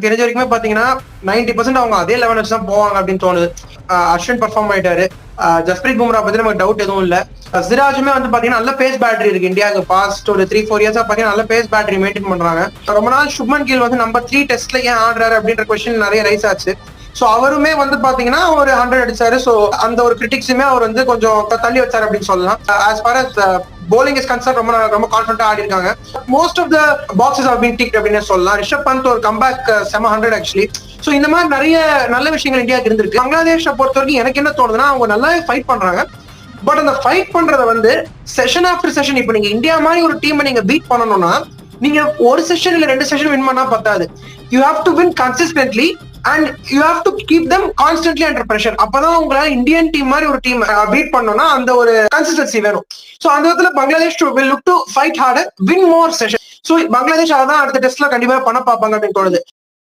தெரிஞ்ச வரைக்குமே பாத்தீங்கன்னா 90% அவங்க அதே லெவல் வச்சு தான் போவாங்க அப்படின்னு தோணுது. அஸ்வின் பெர்ஃபார்ம் ஆயிட்டாரு. ஜஸ்பிரீத் பும்ரா பத்தி நமக்கு டவுட் எதுவும் இல்ல. சிராஜுமே வந்து பாத்தீங்கன்னா நல்ல பேஸ் பேட்டரி இருக்கு இந்தியாவுக்கு. பாஸ்ட் ஒரு 3-4 இயர்ஸா பாத்தீங்கன்னா நல்ல பேஸ் பேட்டரி மெயின்டைன் பண்றாங்க. ரொம்ப நாள் சுப்மன் கில் வந்து நம்பர் 3 டெஸ்ட்ல ஏன் ஆடுறாரு அப்படின்ற கொஸ்டின் நிறைய ரைஸ் ஆச்சு. சோ அவருமே வந்து பாத்தீங்கன்னா ஒரு 100 அடிச்சாரு. சோ அந்த ஒரு கிரிட்டிக்ஸுமே அவர் வந்து கொஞ்சம் தள்ளி வச்சாரு அப்படின்னு சொல்லலாம். as far as bowling is concerned ரொம்ப கான்ஃபிடன்ட்டா ஆடி இருக்காங்க. Most of the boxes have been ticked அப்படின்னு சொல்லலாம். ரிஷப் பந்த் ஒரு கம்பேக் செம 100 ஆக்சுவலி. சோ இந்த மாதிரி நிறைய நல்ல விஷயங்கள் இந்தியாவுக்கு இருந்திருக்கு. பங்களாதேஷை பொறுத்த வரைக்கும் எனக்கு என்ன தோணுதுன்னா அவங்க நல்லா ஃபைட் பண்றாங்க. பட் அந்த ஃபைட் பண்றத வந்து செஷன் ஆஃப்டர் செஷன், இப்ப நீங்க இந்தியா மாதிரி ஒரு டீமை நீங்க பீட் பண்ணணும்னா நீங்க ஒரு செஷன் இல்ல 2 செஷன் வின் பண்ணா பத்தாது. You have to win consistently and you have to keep them constantly under pressure. அப்பதான் உங்களால இந்தியன் டீம் மாதிரி ஒரு டீம் பீட் பண்ணணும்னா அந்த ஒரு கன்சிஸ்டன்சி வேணும். சோ அந்த விதத்துல Bangladesh will look to fight harder, win more session. So Bangladesh அதான் அடுத்த டெஸ்ட்ல கண்டிப்பா பண்ண பார்ப்பாங்க அப்படின்னு தோணுது.